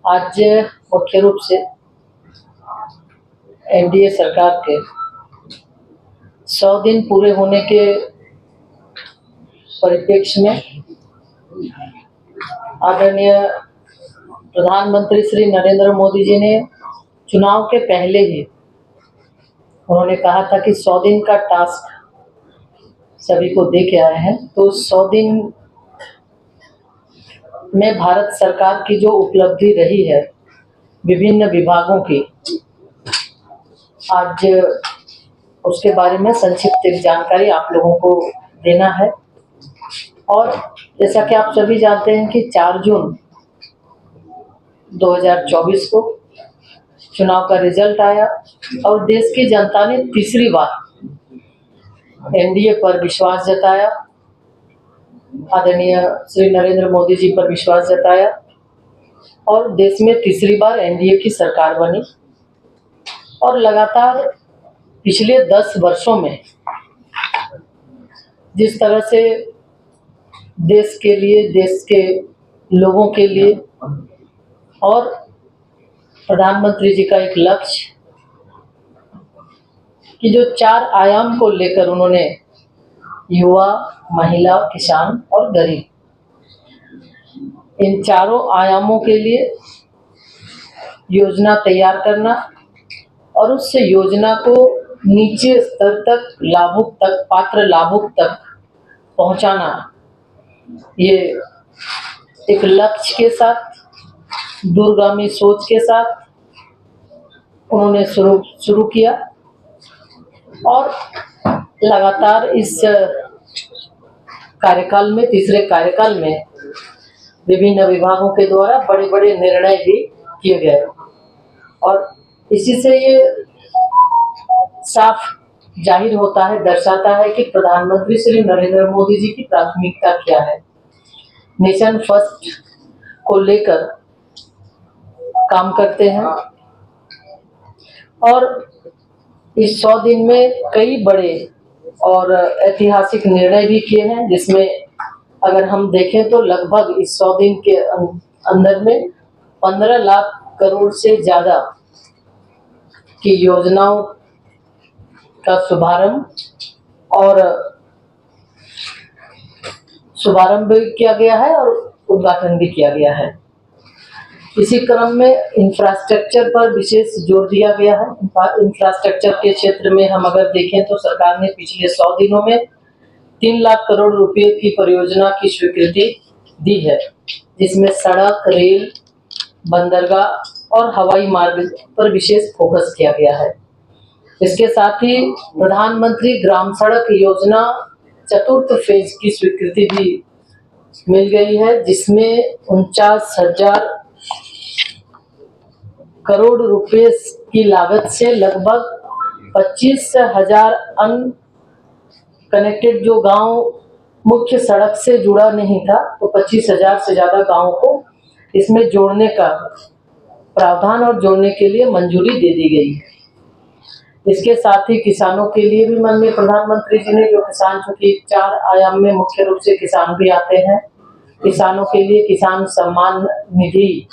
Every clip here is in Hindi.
आज मुख्य रूप से एनडीए सरकार के 100 दिन पूरे होने के परिप्रेक्ष्य में आदरणीय प्रधानमंत्री श्री नरेंद्र मोदी जी ने चुनाव के पहले ही उन्होंने कहा था कि 100 दिन का टास्क सभी को दे के आए हैं। तो 100 दिन में भारत सरकार की जो उपलब्धि रही है विभिन्न विभागों की, आज उसके बारे में संक्षिप्त एक जानकारी आप लोगों को देना है। और जैसा कि आप सभी जानते हैं कि 4 जून 2024 को चुनाव का रिजल्ट आया और देश की जनता ने तीसरी बार एनडीए पर विश्वास जताया, आदरणीय श्री नरेंद्र मोदी जी पर विश्वास जताया और देश में तीसरी बार एनडीए की सरकार बनी। और लगातार पिछले 10 वर्षों में जिस तरह से देश के लिए, देश के लोगों के लिए और प्रधानमंत्री जी का एक लक्ष्य कि जो 4 आयाम को लेकर उन्होंने युवा, महिला, किसान और गरीब, इन चारों आयामों के लिए योजना तैयार करना और उस योजना को नीचे स्तर तक, लाभुक तक, पात्र लाभुक तक पहुंचाना, ये एक लक्ष्य के साथ, दूरगामी सोच के साथ उन्होंने शुरू किया। और लगातार इस कार्यकाल में, तीसरे कार्यकाल में विभिन्न विभागों के द्वारा बड़े बड़े निर्णय भी किए गए और इसी से ये साफ जाहिर होता है, दर्शाता है कि प्रधानमंत्री श्री नरेंद्र मोदी जी की प्राथमिकता क्या है। नेशन फर्स्ट को लेकर काम करते हैं और इस 100 दिन में कई बड़े और ऐतिहासिक निर्णय भी किए हैं, जिसमें अगर हम देखें तो लगभग इस 100 दिन के अंदर में 15 लाख करोड़ से ज्यादा की योजनाओं का शुभारंभ भी किया गया है और उद्घाटन भी किया गया है। इसी क्रम में इंफ्रास्ट्रक्चर पर विशेष जोर दिया गया है। इंफ्रास्ट्रक्चर के क्षेत्र में हम अगर देखें तो सरकार ने पिछले 100 दिनों में 3 लाख करोड़ रुपए की परियोजना की स्वीकृति दी है, जिसमें सड़क, रेल, बंदरगाह और हवाई मार्ग पर विशेष फोकस किया गया है। इसके साथ ही प्रधानमंत्री ग्राम सड़क योजना चतुर्थ फेज की स्वीकृति भी मिल गई है, जिसमें 49,000 करोड़ रुपए की लागत से लगभग 25,000 अनकनेक्टेड जो गांव मुख्य सड़क से जुड़ा नहीं था, तो 25,000 से ज्यादा गांवों को इसमें जोड़ने का प्रावधान और जोड़ने के लिए मंजूरी दे दी गई है। इसके साथ ही किसानों के लिए भी माननीय प्रधानमंत्री जी ने, जो किसान, चूंकि 4 आयाम में मुख्य रूप से किसान भी आते हैं, किसानों के लिए किसान सम्मान निधि,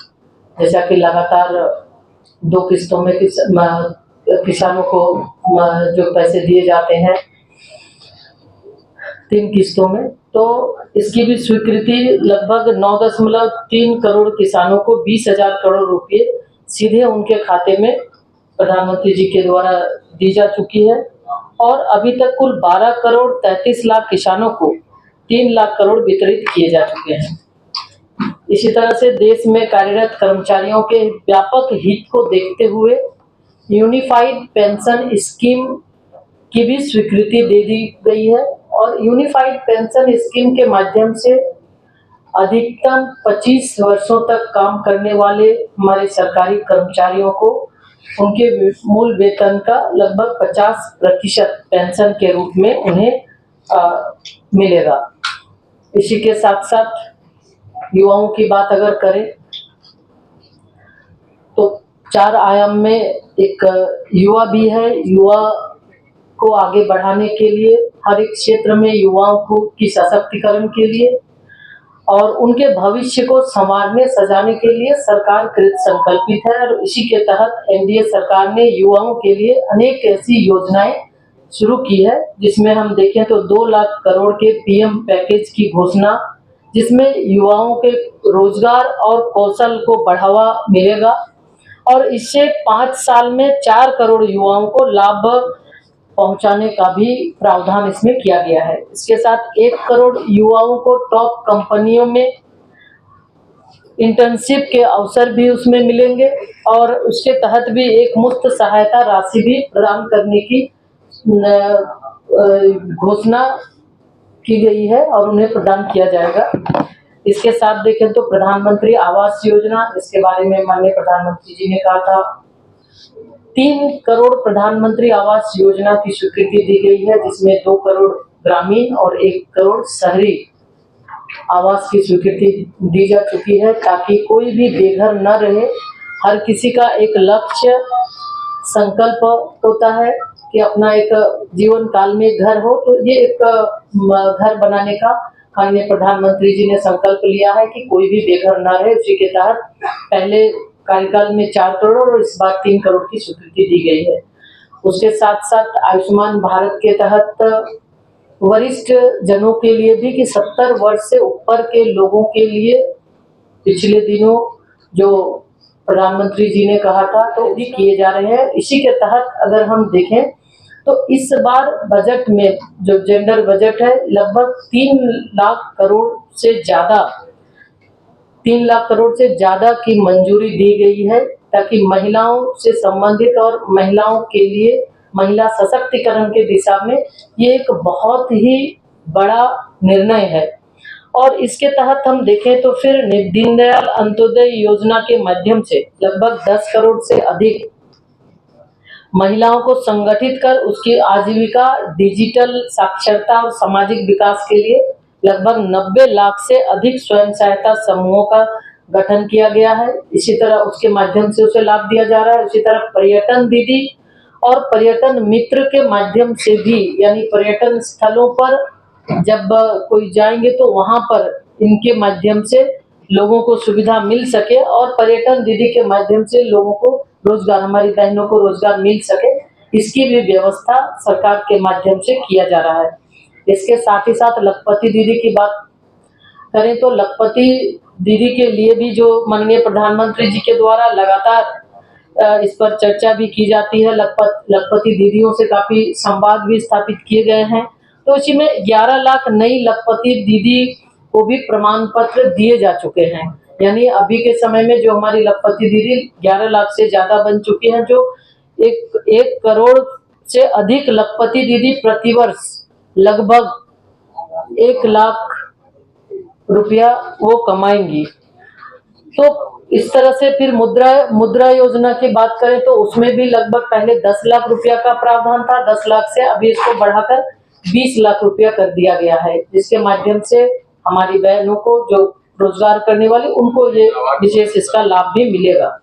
जैसा कि लगातार 2 किस्तों में किसानों को जो पैसे दिए जाते हैं 3 किस्तों में, तो इसकी भी स्वीकृति लगभग 9.3 करोड़ किसानों को 20,000 करोड़ रुपए सीधे उनके खाते में प्रधानमंत्री जी के द्वारा दी जा चुकी है। और अभी तक कुल 12 करोड़ 33 लाख किसानों को 3 लाख करोड़ वितरित किए जा चुके हैं। इसी तरह से देश में कार्यरत कर्मचारियों के व्यापक हित को देखते हुए यूनिफाइड पेंशन स्कीम की भी स्वीकृति दे दी गई है और यूनिफाइड पेंशन स्कीम के माध्यम से अधिकतम 25 वर्षों तक काम करने वाले हमारे सरकारी कर्मचारियों को उनके मूल वेतन का लगभग 50% पेंशन के रूप में उन्हें मिलेगा। इसी के साथ साथ युवाओं की बात अगर करें तो 4 आयाम में एक युवा भी है। युवा को आगे बढ़ाने के लिए हर एक क्षेत्र में युवाओं को की सशक्तिकरण के लिए और उनके भविष्य को संवारने सजाने के लिए सरकार कृत संकल्पित है। और इसी के तहत एनडीए सरकार ने युवाओं के लिए अनेक ऐसी योजनाएं शुरू की है, जिसमें हम देखें तो 2 लाख करोड़ के पीएम पैकेज की घोषणा, जिसमें युवाओं के रोजगार और कौशल को बढ़ावा मिलेगा। और इससे 5 साल में 4 करोड़ युवाओं को लाभ पहुंचाने का भी प्रावधान इसमें किया गया है। इसके साथ 1 करोड़ युवाओं को टॉप कंपनियों में इंटर्नशिप के अवसर भी उसमें मिलेंगे और उसके तहत भी एक मुफ्त सहायता राशि भी प्रदान करने की घोषणा की गई है और उन्हें प्रदान किया जाएगा। इसके साथ देखें तो प्रधानमंत्री आवास योजना, इसके बारे में माननीय प्रधानमंत्री जी ने कहा था 3 करोड़ प्रधानमंत्री आवास योजना की स्वीकृति दी गई है, जिसमें 2 करोड़ ग्रामीण और 1 करोड़ शहरी आवास की स्वीकृति दी जा चुकी है, ताकि कोई भी बेघर न रहे। हर किसी का एक लक्ष्य संकल्प होता है कि अपना एक जीवन काल में घर हो, तो ये एक घर बनाने का माननीय प्रधानमंत्री जी ने संकल्प लिया है कि कोई भी बेघर न रहे। उसी के तहत पहले कार्यकाल में 4 करोड़ और इस बार 3 करोड़ की स्वीकृति दी गई है। उसके साथ साथ आयुष्मान भारत के तहत वरिष्ठ जनों के लिए भी कि 70 वर्ष से ऊपर के लोगों के लिए पिछले दिनों जो प्रधानमंत्री जी ने कहा था तो भी किए जा रहे हैं। इसी के तहत अगर हम देखें तो इस बार बजट में जो जेंडर बजट है, लगभग 3 लाख करोड़ से ज्यादा की मंजूरी दी गई है, ताकि महिलाओं से संबंधित और महिलाओं के लिए महिला सशक्तिकरण के दिशा में ये एक बहुत ही बड़ा निर्णय है। और इसके तहत हम देखें तो फिर दीनदयाल अंत्योदय योजना के माध्यम से लगभग 10 करोड़ से अधिक महिलाओं को संगठित कर उसकी आजीविका, डिजिटल साक्षरता और सामाजिक विकास के लिए लगभग 90 लाख से अधिक स्वयं सहायता समूहों का गठन किया गया है। इसी तरह उसके माध्यम से उसे लाभ दिया जा रहा है। इसी तरह पर्यटन दीदी और पर्यटन मित्र के माध्यम से भी, यानी पर्यटन स्थलों पर जब कोई जाएंगे तो वहां पर इनके माध्यम से लोगों को सुविधा मिल सके और पर्यटन दीदी के माध्यम से लोगों को रोजगार, हमारी बहनों को रोजगार मिल सके, इसकी भी व्यवस्था सरकार के माध्यम से किया जा रहा है। इसके साथ ही साथ लखपति दीदी की बात करें तो लखपति दीदी के लिए भी जो माननीय प्रधानमंत्री जी के द्वारा लगातार इस पर चर्चा भी की जाती है। लखपति दीदियों से काफी संवाद भी स्थापित किए गए हैं। तो इसी में 11 लाख नई लखपति दीदी को भी प्रमाण पत्र दिए जा चुके हैं। यानी अभी के समय में जो हमारी लखपति दीदी 11 लाख से ज्यादा बन चुकी हैं, जो 1 करोड़ से अधिक लखपति दीदी प्रतिवर्ष लगभग 1 लाख रुपया वो कमाएंगी। तो इस तरह से फिर मुद्रा योजना की बात करें तो उसमें भी लगभग पहले 10 लाख रुपया का प्रावधान था। 10 लाख से अभी इसको बढ़ाकर 20 लाख रुपया कर दिया गया है, जिसके माध्यम से हमारी बहनों को जो रोजगार करने वाले उनको ये विशेष इसका लाभ भी मिलेगा।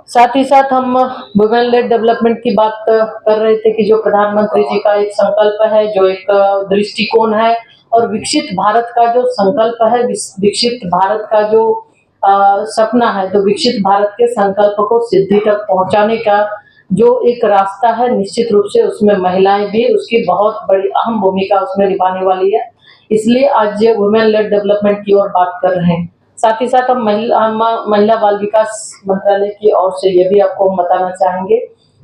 साथ ही साथ हम वुमेन लेड डेवलपमेंट की बात कर रहे थे कि जो प्रधानमंत्री जी का एक संकल्प है, जो एक दृष्टिकोण है और विकसित भारत का जो संकल्प है, विकसित भारत का जो सपना है, तो विकसित भारत के संकल्प को सिद्धि तक पहुंचाने का जो एक रास्ता है, निश्चित रूप से उसमें महिलाएं भी उसकी बहुत बड़ी अहम भूमिका उसमें निभाने वाली है। इसलिए आज वुमेन लेड डेवलपमेंट की ओर बात कर रहे हैं। साथ ही साथ हम महिला बाल विकास मंत्रालय की ओर से ये भी आपको हम बताना चाहेंगे,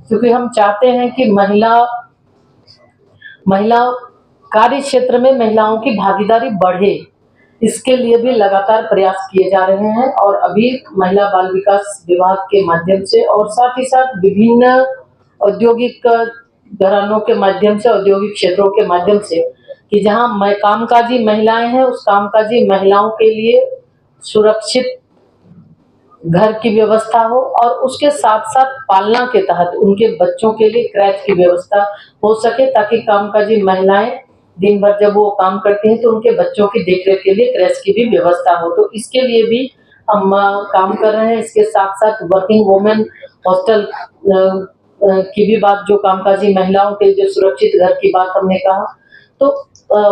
क्योंकि हम चाहते हैं कि महिला कार्य क्षेत्र में महिलाओं की भागीदारी बढ़े, इसके लिए भी लगातार प्रयास किए जा रहे हैं। और अभी महिला बाल विकास विभाग के माध्यम से और साथ ही साथ विभिन्न औद्योगिक घरानों के माध्यम से, औद्योगिक क्षेत्रों के माध्यम से, कि जहां कामकाजी महिलाएं हैं, उस कामकाजी महिलाओं के लिए सुरक्षित घर की व्यवस्था हो और उसके साथ साथ पालना के तहत उनके बच्चों के लिए क्रैच की व्यवस्था हो सके, ताकि कामकाजी महिलाएं दिन भर जब वो काम करती हैं तो उनके बच्चों की देखरेख के लिए क्रैच की भी व्यवस्था हो। तो इसके लिए भी हम काम कर रहे हैं। इसके साथ साथ वर्किंग वुमेन हॉस्टल की भी बात, जो कामकाजी महिलाओं के जो सुरक्षित घर की बात हमने कहा, तो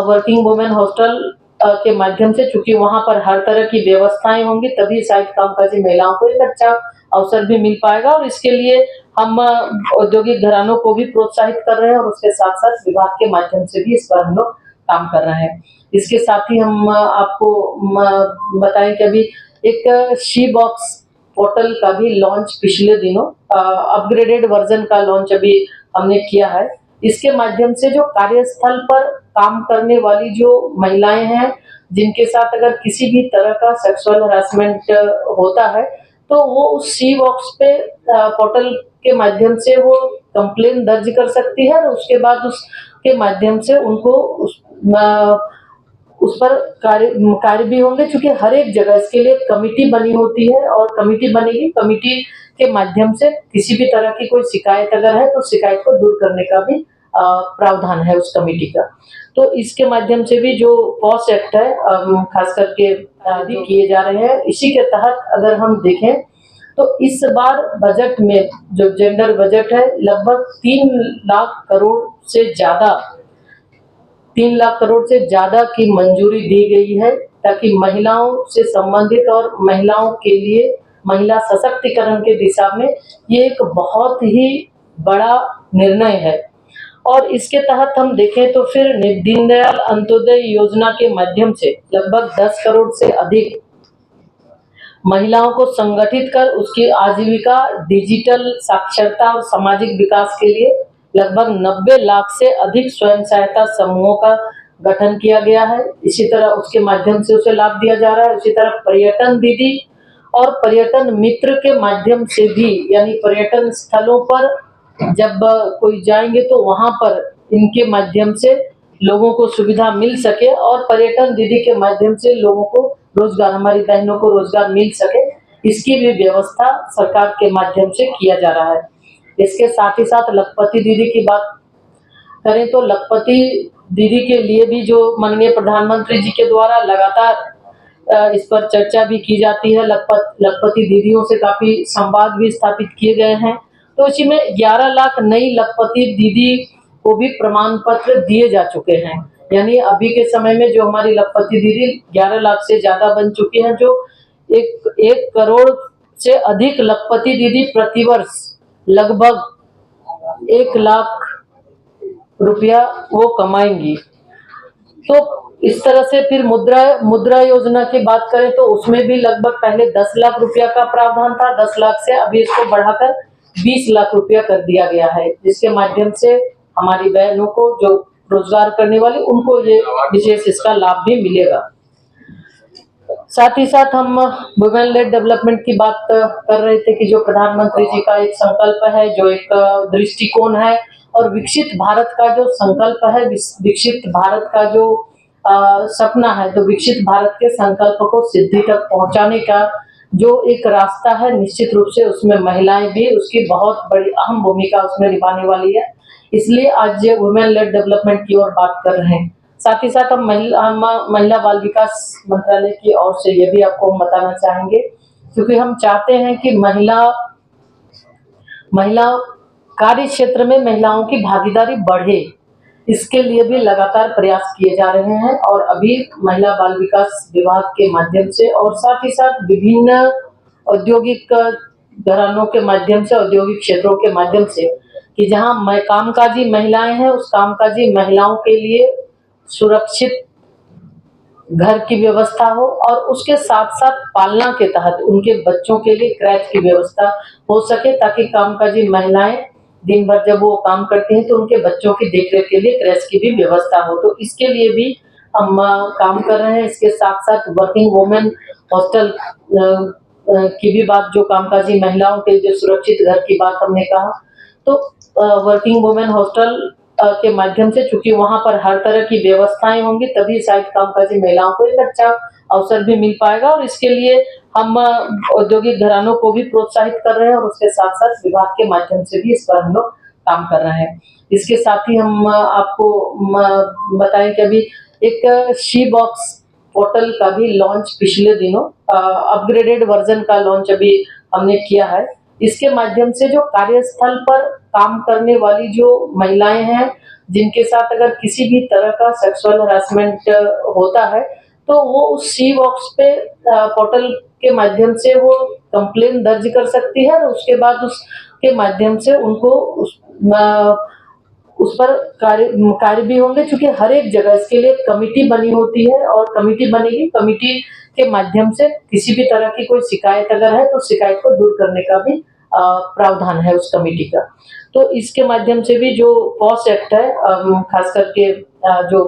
वर्किंग वुमेन हॉस्टल के माध्यम से, चूंकि वहां पर हर तरह की व्यवस्थाएं होंगी, तभी शायद कामकाजी महिलाओं को एक अच्छा अवसर भी मिल पाएगा। और इसके लिए हम औद्योगिक घरानों को भी प्रोत्साहित कर रहे हैं और उसके साथ साथ विभाग के माध्यम से भी इस पर हम लोग काम कर रहे हैं। इसके साथ ही हम आपको बताएं कि अभी एक शी बॉक्स पोर्टल का भी लॉन्च पिछले दिनों अपग्रेडेड वर्जन का लॉन्च अभी हमने किया है। इसके माध्यम से जो कार्यस्थल पर काम करने वाली जो महिलाएं हैं, जिनके साथ अगर किसी भी तरह का सेक्सुअल हरासमेंट होता है, तो वो उस सी बॉक्स पे पोर्टल के माध्यम से वो कंप्लेन दर्ज कर सकती है और उसके बाद उसके माध्यम से उनको उस पर कार्य भी होंगे, क्योंकि हर एक जगह इसके लिए कमिटी बनी होती है और कमिटी बनेगी। कमिटी के माध्यम से किसी भी तरह की कोई शिकायत अगर है तो शिकायत को दूर करने का भी प्रावधान है उस कमिटी का। तो इसके माध्यम से भी जो पॉस एक्ट है खास करके आदि किए जा रहे हैं। इसी के तहत अगर हम देखें तो इस बार बजट में जो जेंडर बजट है, लगभग 3 लाख करोड़ से ज्यादा की मंजूरी दी गई है, ताकि महिलाओं से संबंधित और महिलाओं के लिए महिला सशक्तिकरण के दिशा में ये एक बहुत ही बड़ा निर्णय है। और इसके तहत हम देखें तो फिर दीनदयाल अंत्योदय योजना के माध्यम से लगभग 10 करोड़ से अधिक महिलाओं को संगठित कर उसकी आजीविका, डिजिटल साक्षरता और सामाजिक विकास के लिए लगभग 90 लाख से अधिक स्वयं सहायता समूहों का गठन किया गया है। इसी तरह उसके माध्यम से उसे लाभ दिया जा रहा है। इसी तरह पर्यटन दीदी और पर्यटन मित्र के माध्यम से भी, यानी पर्यटन स्थलों पर जब कोई जाएंगे तो वहां पर इनके माध्यम से लोगों को सुविधा मिल सके और पर्यटन दीदी के माध्यम से लोगों को रोजगार, हमारी बहनों को रोजगार मिल सके, इसकी भी व्यवस्था सरकार के माध्यम से किया जा रहा है। इसके साथ ही साथ लखपति दीदी की बात करें तो लखपति दीदी के लिए भी जो माननीय प्रधानमंत्री जी के द्वारा लगातार इस पर चर्चा भी की जाती है। लखपति दीदियों से काफी संवाद भी स्थापित किए गए हैं। तो इसी में 11 लाख नई लखपति दीदी को भी प्रमाण पत्र दिए जा चुके हैं। यानी अभी के समय में जो हमारी लखपति दीदी 11 लाख से ज्यादा बन चुकी हैं, जो 1 करोड़ से अधिक लखपति दीदी प्रतिवर्ष लगभग 1 लाख रुपया वो कमाएंगी। तो इस तरह से फिर मुद्रा योजना की बात करें तो उसमें भी लगभग पहले 10 लाख रुपया का प्रावधान था। 10 लाख से अभी इसको बढ़ाकर 20 लाख रुपया कर दिया गया है, जिसके माध्यम से हमारी बहनों को जो रोजगार करने वाली उनको ये विशेष इसका लाभ भी मिलेगा। साथ ही साथ हम वुमेन लेड डेवलपमेंट की बात कर रहे थे कि जो प्रधानमंत्री जी का एक संकल्प है, जो एक दृष्टिकोण है और विकसित भारत का जो संकल्प है, विकसित भारत का जो सपना है, तो विकसित भारत के संकल्प को सिद्धि तक पहुंचाने का जो एक रास्ता है, निश्चित रूप से उसमें महिलाएं भी उसकी बहुत बड़ी अहम भूमिका उसमें निभाने वाली है। इसलिए आज वुमेन लेड डेवलपमेंट की ओर बात कर रहे हैं। साथ ही साथ हम महिला बाल विकास मंत्रालय की ओर से ये भी आपको हम बताना चाहेंगे, क्योंकि हम चाहते हैं कि महिला कार्य क्षेत्र में महिलाओं की भागीदारी बढ़े, इसके लिए भी लगातार प्रयास किए जा रहे हैं। और अभी महिला बाल विकास विभाग के माध्यम से और साथ ही साथ विभिन्न औद्योगिक घरानों के माध्यम से, औद्योगिक क्षेत्रों के माध्यम से, कि जहां कामकाजी महिलाएं हैं, उस कामकाजी महिलाओं के लिए सुरक्षित घर की व्यवस्था हो और उसके साथ साथ पालना के तहत उनके बच्चों के लिए क्रैच की व्यवस्था हो सके, ताकि कामकाजी महिलाएं दिन भर जब वो काम करती हैं तो उनके बच्चों की देखरेख के लिए क्रैच की भी व्यवस्था हो। तो इसके लिए भी हम काम कर रहे हैं। इसके साथ साथ वर्किंग वुमेन हॉस्टल की भी बात, जो कामकाजी महिलाओं के जो सुरक्षित घर की बात हमने कहा, तो वर्किंग वुमेन हॉस्टल के माध्यम से, चूंकि वहां पर हर तरह की व्यवस्थाएं होंगी, तभी शायद कामकाजी महिलाओं को एक अच्छा अवसर भी मिल पाएगा। और इसके लिए हम औद्योगिक घरानों को भी प्रोत्साहित कर रहे हैं और उसके साथ साथ विभाग के माध्यम से भी इस पर हम लोग काम कर रहे हैं। इसके साथ ही हम आपको बताएं कि अभी एक शी बॉक्स पोर्टल का भी लॉन्च पिछले दिनों अपग्रेडेड वर्जन का लॉन्च अभी हमने किया है। इसके माध्यम से जो कार्यस्थल पर काम करने वाली जो महिलाएं हैं, जिनके साथ अगर किसी भी तरह का सेक्सुअल हरासमेंट होता है, तो वो उस सी बॉक्स पे पोर्टल के माध्यम से वो कंप्लेन दर्ज कर सकती है और उसके बाद उसके माध्यम से उनको उस पर कार्य भी होंगे, चूँकि हर एक जगह इसके लिए कमिटी बनी होती है और कमिटी बनेगी, कमिटी के माध्यम से किसी भी तरह की कोई शिकायत अगर है, तो शिकायत को दूर करने का भी प्रावधान है उस कमिटी का। तो इसके माध्यम से भी जो पॉस एक्ट है, खास करके जो